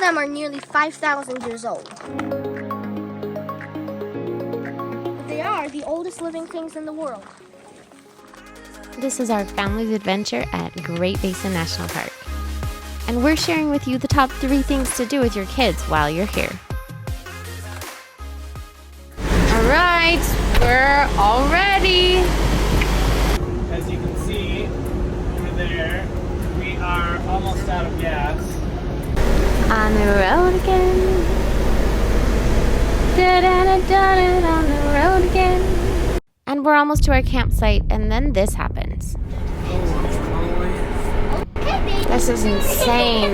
them are nearly 5,000 years old. They are the oldest living things in the world. This is our family's adventure at Great Basin National Park. And we're sharing with you the top 3 things to do with your kids while you're here. All right, we're all ready. As you can see over there, we are almost out of gas. On the road again. Da-da-da-da-da, on the road again. And we're almost to our campsite, and then this happens. This is insane.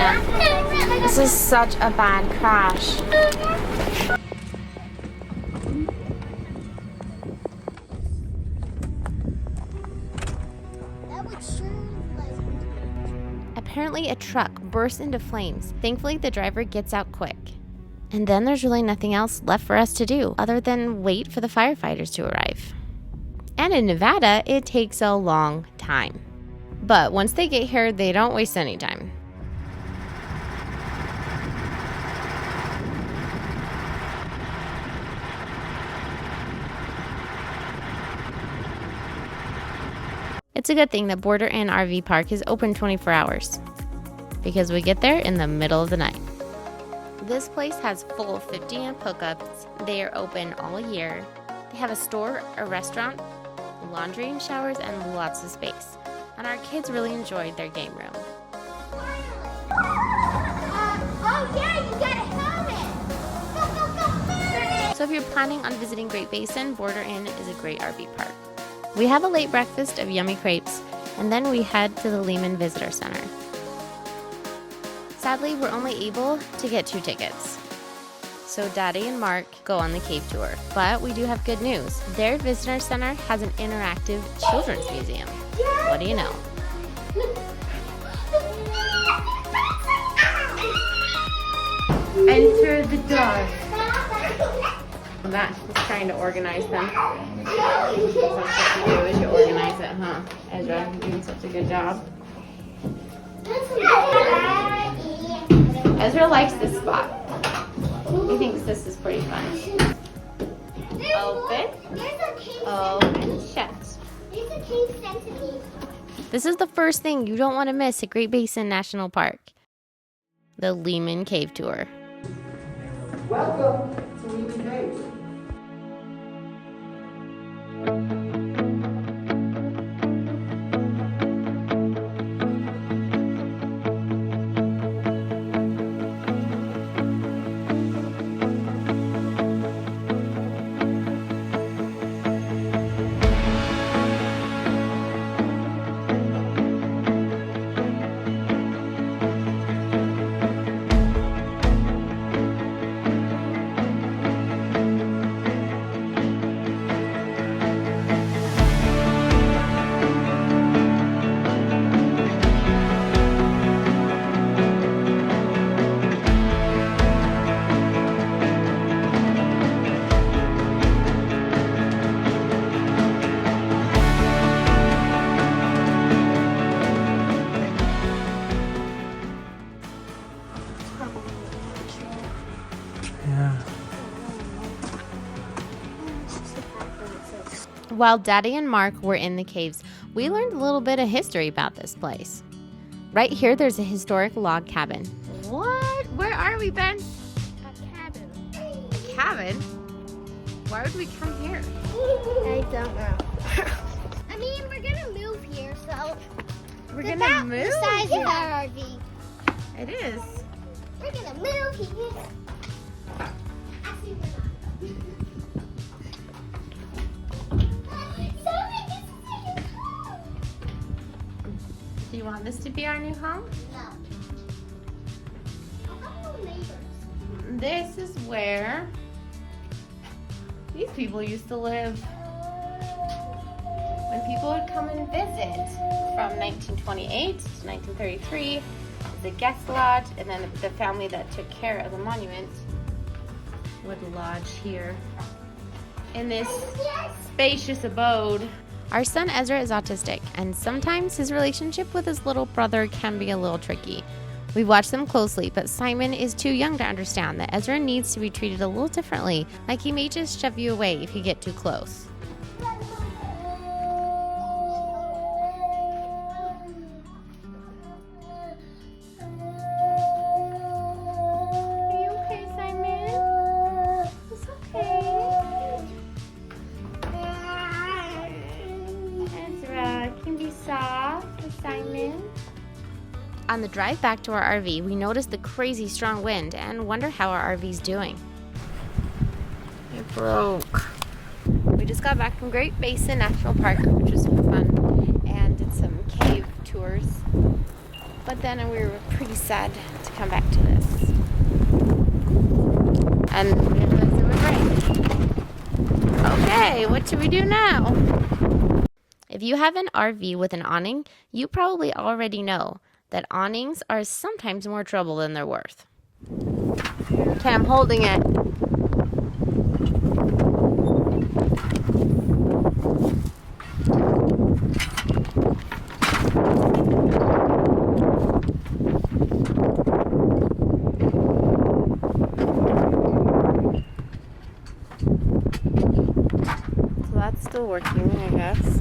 This is such a bad crash. Apparently a truck burst into flames. Thankfully the driver gets out quick. And then there's really nothing else left for us to do other than wait for the firefighters to arrive. And in Nevada, it takes a long time. But once they get here, they don't waste any time. It's a good thing that Border Inn RV Park is open 24 hours because we get there in the middle of the night. This place has full 50-amp hookups. They are open all year. They have a store, a restaurant, laundry and showers, and lots of space. And our kids really enjoyed their game room. Oh yeah, you got a helmet! Go! So if you're planning on visiting Great Basin, Border Inn is a great RV park. We have a late breakfast of yummy crepes, and then we head to the Lehman Visitor Center. Sadly, we're only able to get 2 tickets. So Daddy and Mark go on the cave tour. But we do have good news. Their visitor center has an interactive children's museum. What do you know? Enter the door. That's just trying to organize them. That's what you do is you organize it, huh? Ezra, you're doing such a good job. Ezra likes this spot. He thinks this is pretty fun. Open, open, shut. There's a cave centipede. This is the first thing you don't want to miss at Great Basin National Park. The Lehman Cave Tour. Welcome to Lehman Cave. While Daddy and Mark were in the caves, we learned a little bit of history about this place. Right here, there's a historic log cabin. What? Where are we, Ben? A cabin. Cabin? Why would we come here? I don't know. I mean, we're gonna move here, so We're gonna move? The size of our RV. It is. We're gonna move here. Actually, we're not. Do you want this to be our new home? No. How about no neighbors? This is where these people used to live. When people would come and visit from 1928 to 1933, the guest lodge, and then the family that took care of the monument would lodge here in this spacious abode. Our son Ezra is autistic, and sometimes his relationship with his little brother can be a little tricky. We watch them closely, but Simon is too young to understand that Ezra needs to be treated a little differently, like he may just shove you away if you get too close. On the drive back to our RV, we notice the crazy strong wind and wonder how our RV's doing. It broke. We just got back from Great Basin National Park, which was super fun, and did some cave tours. But then we were pretty sad to come back to this. And we realized it would rain. Okay, what should we do now? If you have an RV with an awning, you probably already know that awnings are sometimes more trouble than they're worth. Okay, I'm holding it. So that's still working, I guess.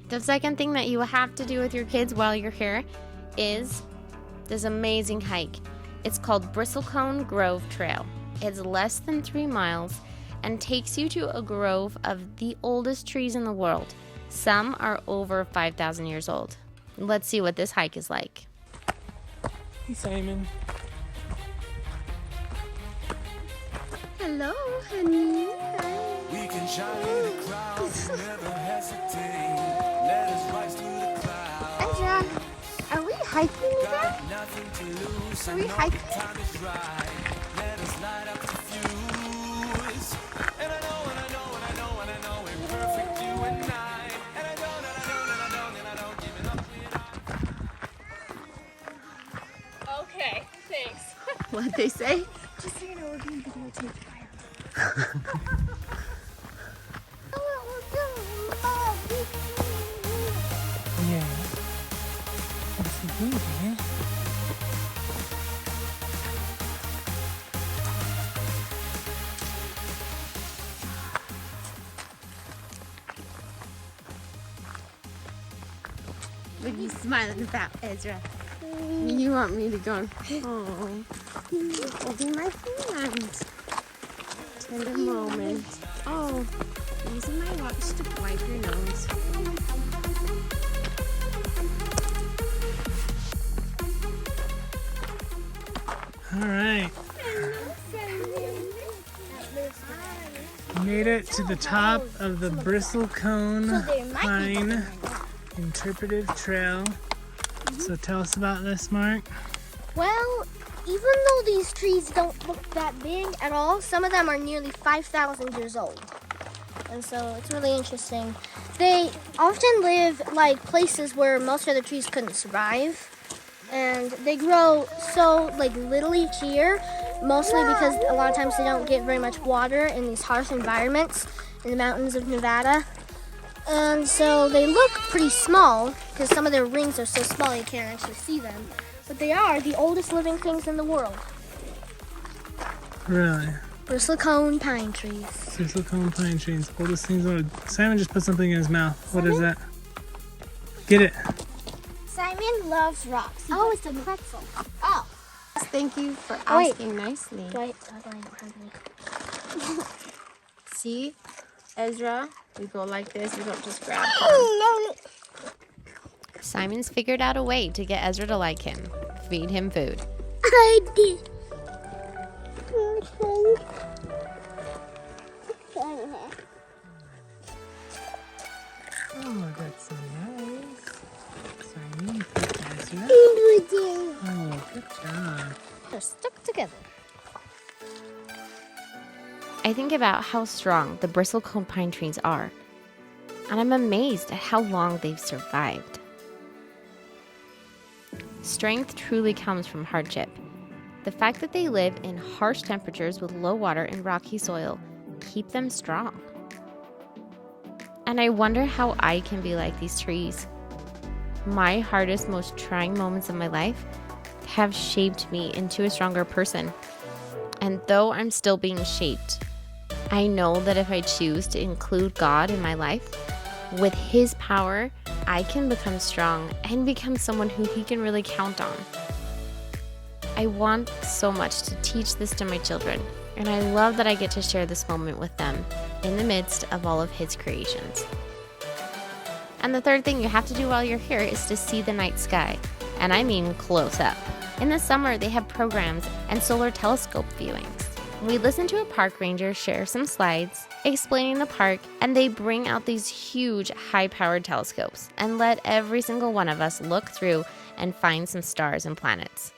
The second thing that you have to do with your kids while you're here is this amazing hike. It's called Bristlecone Grove Trail. It's less than 3 miles and takes you to a grove of the oldest trees in the world. Some are over 5,000 years old. Let's see what this hike is like. Hey, Simon. Hello, honey. We can shine in the crowds, never hesitate. Let us rise to the clouds. Ezra, are we hiking again? Got nothing to lose. Are we hiking? Time is right. Let us light up the fuse. And I know, and I know, and I know, and I know we're perfect, you and I. And I don't, and I don't, and I don't, and I don't give it up. Okay, thanks. What'd they say? Just so you know, we're being videotaped by Yeah. What's he doing, man? What are you smiling about, Ezra? You want me to go? Oh, holding my hand. Tender moment. Oh, using my watch to wipe your nose. All right. Made it to the top of the Bristlecone Pine Interpretive Trail. So tell us about this, Mark. Well, even though these trees don't look that big at all, some of them are nearly 5,000 years old. And so it's really interesting. They often live like places where most other trees couldn't survive. And they grow so like little each year, mostly because a lot of times they don't get very much water in these harsh environments in the mountains of Nevada. And so they look pretty small because some of their rings are so small you can't actually see them. But they are the oldest living things in the world. Really? Bristlecone pine trees. Bristlecone pine trees, oldest things on earth. Simon just put something in his mouth. What is that? Get it. Simon loves rocks. Oh, it's a pretzel. Oh. Thank you for Wait. asking nicely. I don't have any. See, Ezra, we go like this. We don't just grab. Simon's figured out a way to get Ezra to like him. Feed him food. I did. Oh, that's so nice. Simon, Ezra. Oh, good job. They're stuck together. I think about how strong the bristlecone pine trees are, and I'm amazed at how long they've survived. Strength truly comes from hardship. The fact that they live in harsh temperatures with low water and rocky soil keep them strong. And I wonder how I can be like these trees. My hardest, most trying moments of my life have shaped me into a stronger person. And though I'm still being shaped, I know that if I choose to include God in my life, with His power, I can become strong and become someone who He can really count on. I want so much to teach this to my children, and I love that I get to share this moment with them in the midst of all of His creations. And the third thing you have to do while you're here is to see the night sky, and I mean close up. In the summer, they have programs and solar telescope viewings. We listen to a park ranger share some slides explaining the park, and they bring out these huge high-powered telescopes and let every single one of us look through and find some stars and planets.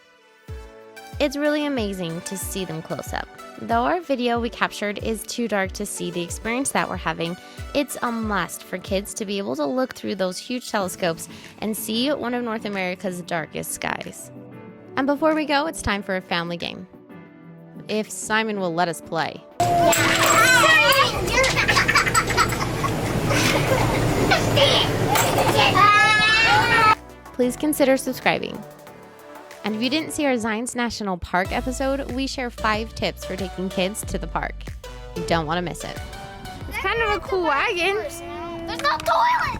It's really amazing to see them close up. Though our video we captured is too dark to see the experience that we're having, it's a must for kids to be able to look through those huge telescopes and see one of North America's darkest skies. And before we go, it's time for a family game. If Simon will let us play. Please consider subscribing. And if you didn't see our Zines National Park episode, we share 5 tips for taking kids to the park. You don't want to miss it. It's kind of a cool wagon. There's no toilet!